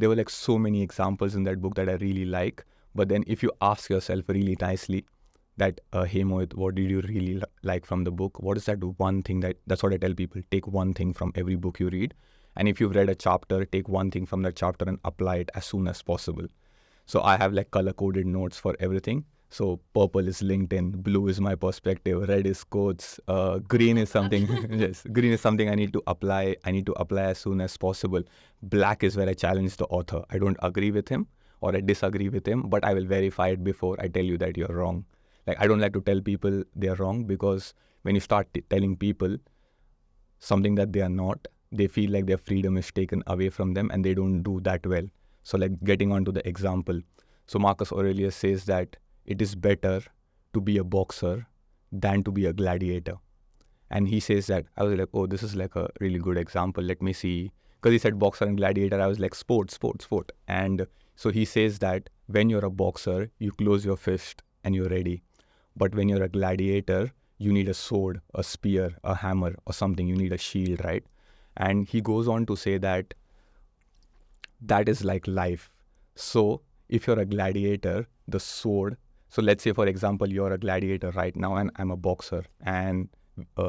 there were like so many examples in that book that I really like. But then if you ask yourself really nicely that, hey Mohit, what did you really like from the book? What is that one thing that's what I tell people, take one thing from every book you read. And if you've read a chapter, take one thing from that chapter and apply it as soon as possible. So I have like color-coded notes for everything. So purple is LinkedIn, blue is my perspective, red is quotes, green is something, yes, green is something I need to apply. I need to apply as soon as possible. Black is where I challenge the author. I don't agree with him or I disagree with him, but I will verify it before I tell you that you're wrong. Like I don't like to tell people they're wrong because when you start telling people something that they are not, they feel like their freedom is taken away from them and they don't do that well. So like getting onto the example. So Marcus Aurelius says that it is better to be a boxer than to be a gladiator. And he says that, I was like, oh, this is like a really good example. Let me see. Because he said boxer and gladiator, I was like, sport. And so he says that when you're a boxer, you close your fist and you're ready. But when you're a gladiator, you need a sword, a spear, a hammer or something. You need a shield, right? And he goes on to say that that is like life. So if you're a gladiator, the sword, so let's say, for example, you're a gladiator right now and I'm a boxer and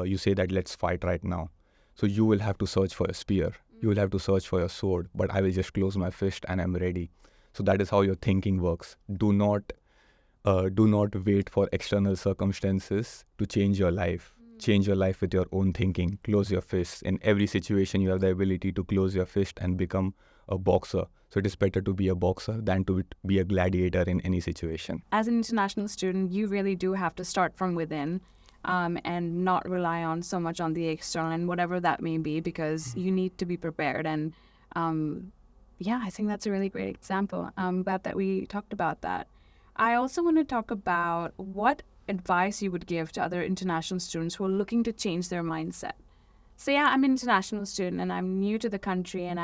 you say that let's fight right now. So you will have to search for a spear. You will have to search for your sword, but I will just close my fist and I'm ready. So that is how your thinking works. Do not wait for external circumstances to change your life. Change your life with your own thinking. Close your fists. In every situation, you have the ability to close your fist and become a boxer. So it is better to be a boxer than to be a gladiator in any situation. As an international student, you really do have to start from within and not rely on so much on the external and whatever that may be, because you need to be prepared. And yeah, I think that's a really great example. Glad that we talked about that. I also want to talk about what advice you would give to other international students who are looking to change their mindset. So yeah, I'm an international student and I'm new to the country and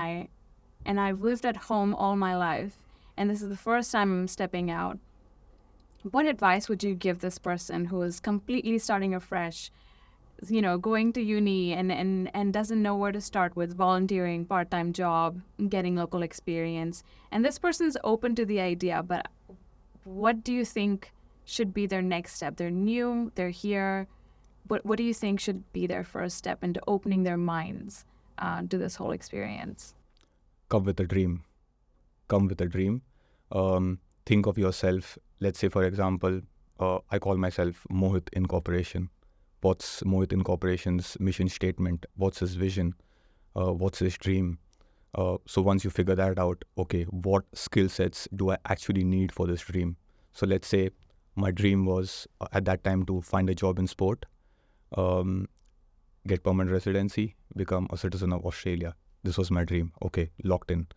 I've lived at home all my life, and this is the first time I'm stepping out. What advice would you give this person who is completely starting afresh, going to uni and doesn't know where to start with volunteering, part-time job, getting local experience. And this person's open to the idea, but what do you think should be their next step? They're new, they're here. What do you think should be their first step into opening their minds to this whole experience? Come with a dream. Come with a dream. Think of yourself. Let's say, for example, I call myself Mohit Incorporation. What's Mohit Incorporation's mission statement? What's his vision? What's his dream? So once you figure that out, okay, what skill sets do I actually need for this dream? So let's say my dream was at that time to find a job in sport, get permanent residency, become a citizen of Australia. This was my dream. Okay, locked in.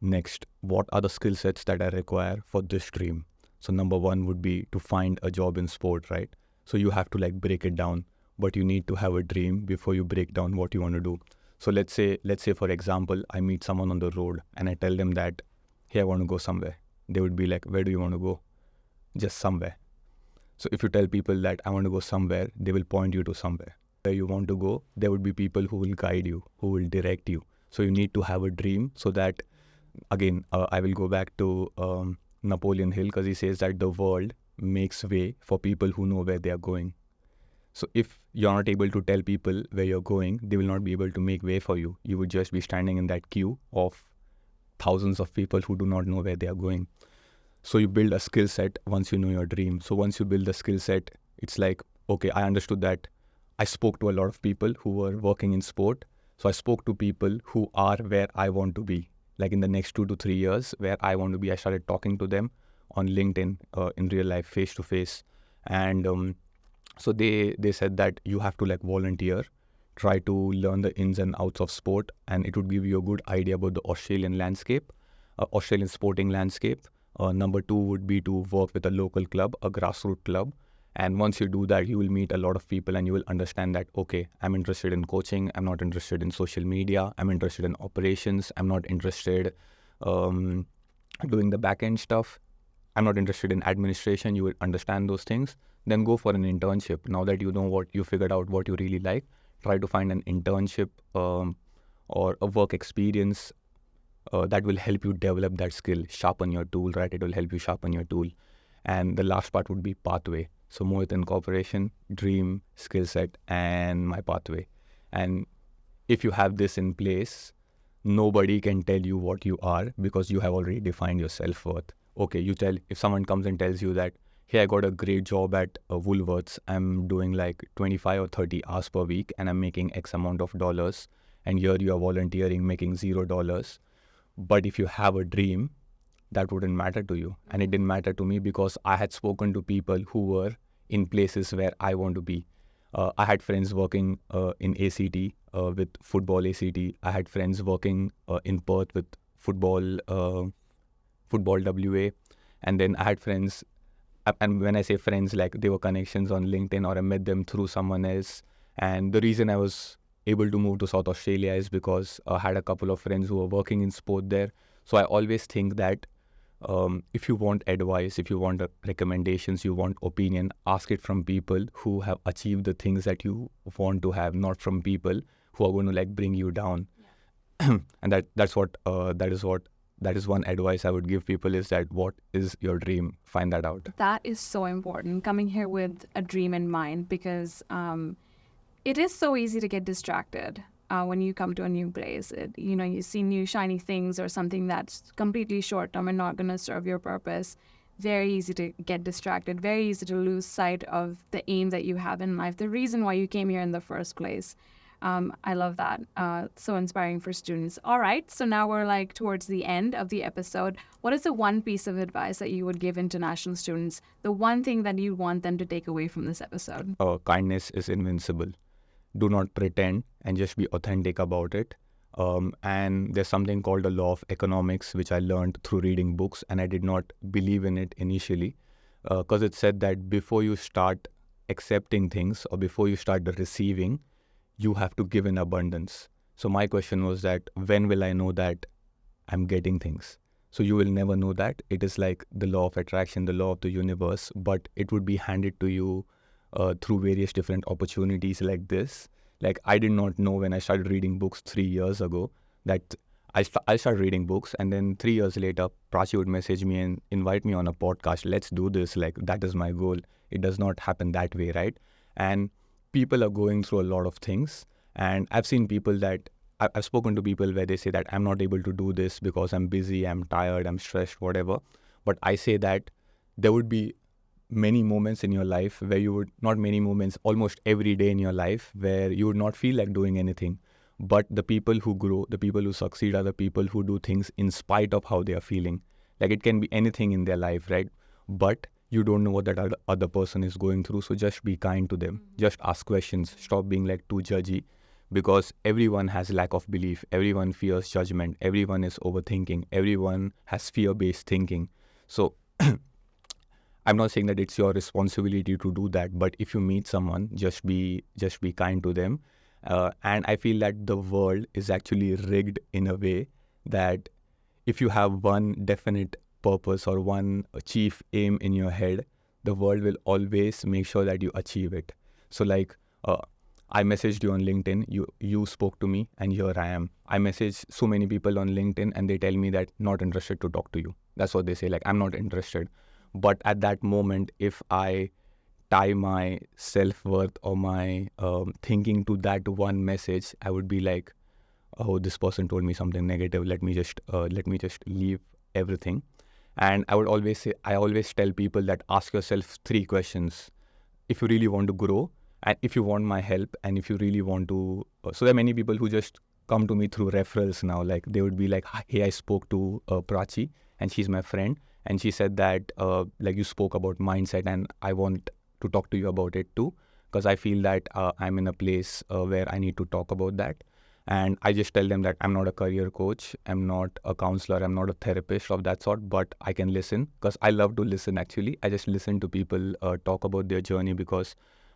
Next, what are the skill sets that I require for this dream? So number one would be to find a job in sport, right? So you have to like break it down, but you need to have a dream before you break down what you want to do. So let's say for example, I meet someone on the road and I tell them that, hey, I want to go somewhere. They would be like, where do you want to go? Just somewhere. So if you tell people that I want to go somewhere, they will point you to somewhere. Where you want to go, there would be people who will guide you, who will direct you. So you need to have a dream so that, again, I will go back to Napoleon Hill, because he says that the world makes way for people who know where they are going. So if you're not able to tell people where you're going, they will not be able to make way for you. You would just be standing in that queue of thousands of people who do not know where they are going. So you build a skill set once you know your dream. So once you build the skill set, it's like, okay, I understood that. I spoke to a lot of people who were working in sport. So I spoke to people who are where I want to be. Like in the next 2 to 3 years, where I want to be, I started talking to them on LinkedIn, in real life, face to face. And so they said that you have to like volunteer, try to learn the ins and outs of sport, and it would give you a good idea about the Australian landscape, Australian sporting landscape. Number two would be to work with a local club, a grassroots club. And once you do that, you will meet a lot of people and you will understand that, okay, I'm interested in coaching. I'm not interested in social media. I'm interested in operations. I'm not interested doing the back end stuff. I'm not interested in administration. You will understand those things. Then go for an internship. Now that you know what you figured out, what you really like, try to find an internship or a work experience that will help you develop that skill, sharpen your tool, right? It will help you sharpen your tool. And the last part would be pathway. So Mohit Incorporation, dream, skill set, and my pathway. And if you have this in place, nobody can tell you what you are because you have already defined your self-worth. Okay, if someone comes and tells you that, hey, I got a great job at Woolworths, I'm doing like 25 or 30 hours per week and I'm making X amount of dollars, and here you are volunteering making $0. But if you have a dream, that wouldn't matter to you. And it didn't matter to me because I had spoken to people who were in places where I want to be. I had friends working in ACT with football ACT. I had friends working in Perth with football WA. And then I had friends, and when I say friends, like they were connections on LinkedIn or I met them through someone else. And the reason I was able to move to South Australia is because I had a couple of friends who were working in sport there. So I always think that if you want advice, if you want recommendations, you want opinion, ask it from people who have achieved the things that you want to have, not from people who are going to like bring you down. Yeah. And that is one advice I would give people, is that what is your dream? Find that out. That is so important, coming here with a dream in mind, because it is so easy to get distracted. When you come to a new place, you see new shiny things or something that's completely short-term and not going to serve your purpose. Very easy to get distracted, very easy to lose sight of the aim that you have in life, the reason why you came here in the first place. I love that. So inspiring for students. All right, so now we're like towards the end of the episode. What is the one piece of advice that you would give international students? The one thing that you want them to take away from this episode? Kindness is invincible. Do not pretend and just be authentic about it. And there's something called the law of economics, which I learned through reading books, and I did not believe in it initially because it said that before you start accepting things or before you start receiving, you have to give in abundance. So my question was that, when will I know that I'm getting things? So you will never know that. It is like the law of attraction, the law of the universe, but it would be handed to you through various different opportunities like this. Like I did not know when I started reading books 3 years ago that I started reading books, and then 3 years later, Prachi would message me and invite me on a podcast. Let's do this. Like that is my goal. It does not happen that way, right? And people are going through a lot of things, and I've seen people that I've spoken to people where they say that I'm not able to do this because I'm busy, I'm tired, I'm stressed, whatever. But I say that there would be many moments in your life where you would, not many moments, almost every day in your life where you would not feel like doing anything. But the people who grow, the people who succeed are the people who do things in spite of how they are feeling. Like it can be anything in their life, right? But you don't know what that other person is going through. So just be kind to them. Just ask questions. Stop being like too judgy, because everyone has lack of belief. Everyone fears judgment. Everyone is overthinking. Everyone has fear-based thinking. So I'm not saying that it's your responsibility to do that, but if you meet someone, just be kind to them. And I feel that the world is actually rigged in a way that if you have one definite purpose or one chief aim in your head, the world will always make sure that you achieve it. So like, I messaged you on LinkedIn, you spoke to me, and here I am. I message so many people on LinkedIn and they tell me that not interested to talk to you. That's what they say, like I'm not interested. But at that moment, if I tie my self-worth or my thinking to that one message, I would be like, oh, this person told me something negative. Let me just leave everything. And I always tell people that ask yourself 3 questions. If you really want to grow, and if you want my help, and if you really want to, so there are many people who just come to me through referrals now. Like they would be like, hey, I spoke to Prachi and she's my friend. And she said that, like you spoke about mindset and I want to talk to you about it too, because I feel that I'm in a place where I need to talk about that. And I just tell them that I'm not a career coach, I'm not a counselor, I'm not a therapist of that sort, but I can listen because I love to listen actually. I just listen to people talk about their journey because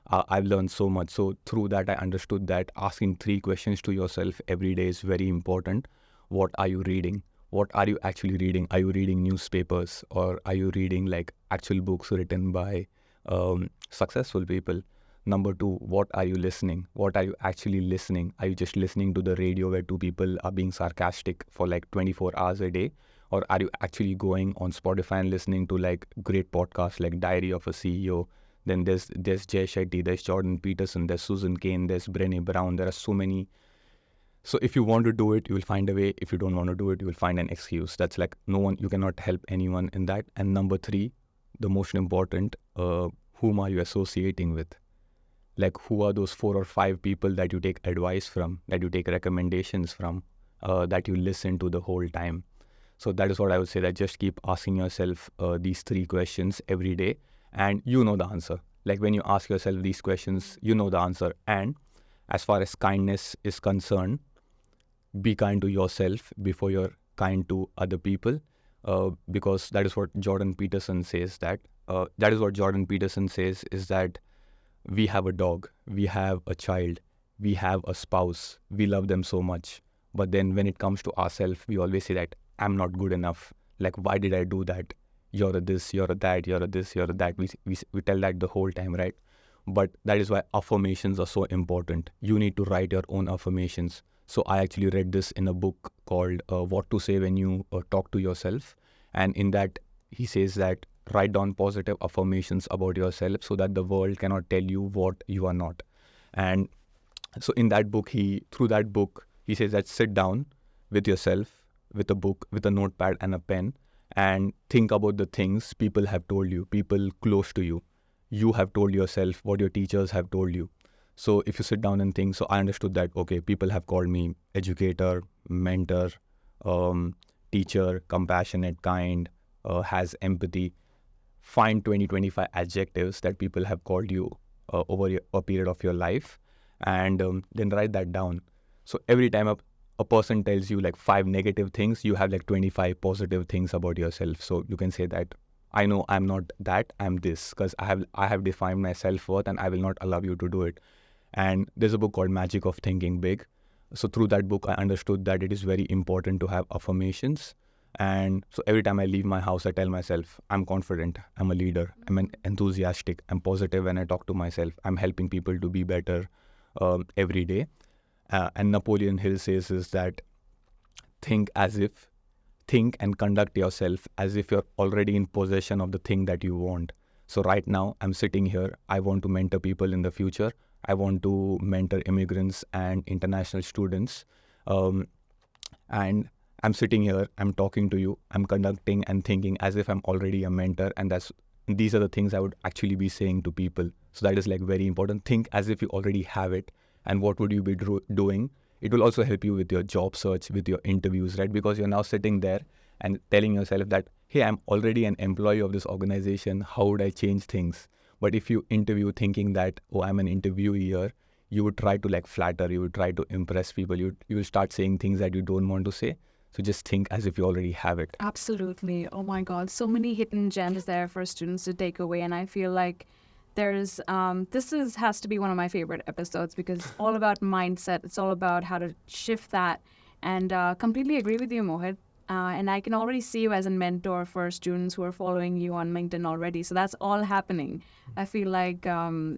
I've learned so much. So through that, I understood that asking 3 questions to yourself every day is very important. What are you reading? What are you actually reading? Are you reading newspapers or are you reading like actual books written by successful people? Number 2, what are you listening? What are you actually listening? Are you just listening to the radio where 2 people are being sarcastic for like 24 hours a day? Or are you actually going on Spotify and listening to like great podcasts like Diary of a CEO? Then there's Jay Shetty, there's Jordan Peterson, there's Susan Cain, there's Brené Brown. There are so many. So if you want to do it, you will find a way. If you don't want to do it, you will find an excuse. That's like you cannot help anyone in that. And number 3, the most important, whom are you associating with? Like who are those 4 or 5 people that you take advice from, that you take recommendations from, that you listen to the whole time? So that is what I would say, that just keep asking yourself these 3 questions every day and you know the answer. Like when you ask yourself these questions, you know the answer. And as far as kindness is concerned, be kind to yourself before you're kind to other people, because that is what Jordan Peterson says, is that we have a dog, we have a child, we have a spouse, we love them so much. But then when it comes to ourselves, we always say that I'm not good enough. Like, why did I do that? You're a this, you're a that, you're a this, you're a that. We tell that the whole time, right? But that is why affirmations are so important. You need to write your own affirmations. So I actually read this in a book called What to Say When You Talk to Yourself. And in that, he says that write down positive affirmations about yourself so that the world cannot tell you what you are not. And so in that book, through that book, he says that sit down with yourself, with a book, with a notepad and a pen, and think about the things people have told you, people close to you. You have told yourself what your teachers have told you. So if you sit down and think, so I understood that, okay, people have called me educator, mentor, teacher, compassionate, kind, has empathy. Find 20-25 adjectives that people have called you over a period of your life, and then write that down. So every time a person tells you like 5 negative things, you have like 25 positive things about yourself. So you can say that, I know I'm not that, I'm this, because I have defined my self-worth and I will not allow you to do it. And there's a book called Magic of Thinking Big. So through that book, I understood that it is very important to have affirmations. And so every time I leave my house, I tell myself, I'm confident, I'm a leader, I'm enthusiastic, I'm positive when I talk to myself, I'm helping people to be better every day. And Napoleon Hill says is that think and conduct yourself as if you're already in possession of the thing that you want. So right now, I'm sitting here. I want to mentor people in the future. I want to mentor immigrants and international students. And I'm sitting here, I'm talking to you, I'm conducting and thinking as if I'm already a mentor. And these are the things I would actually be saying to people. So that is like very important. Think as if you already have it. And what would you be doing? It will also help you with your job search, with your interviews, right? Because you're now sitting there and telling yourself that, hey, I'm already an employee of this organization. How would I change things? But if you interview thinking that, oh, I'm an interviewee here, you would try to like flatter, you would try to impress people. You will start saying things that you don't want to say. So just think as if you already have it. Absolutely. Oh my God. So many hidden gems there for students to take away. And I feel like there's has to be one of my favorite episodes because it's all about mindset. It's all about how to shift that. And completely agree with you, Mohit. And I can already see you as a mentor for students who are following you on LinkedIn already. So that's all happening. I feel like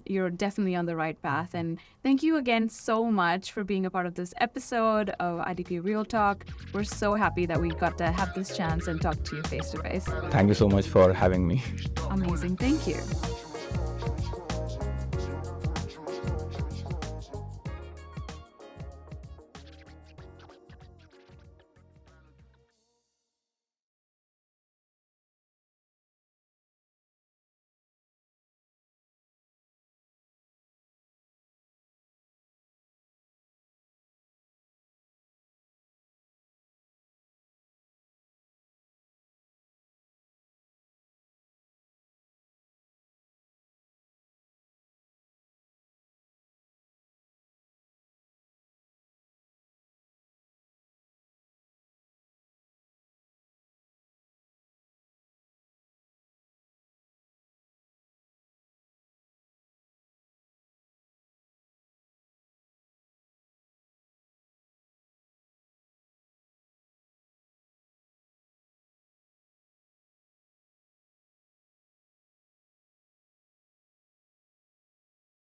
you're definitely on the right path. And thank you again so much for being a part of this episode of IDP Real Talk. We're so happy that we got to have this chance and talk to you face to face. Thank you so much for having me. Amazing. Thank you.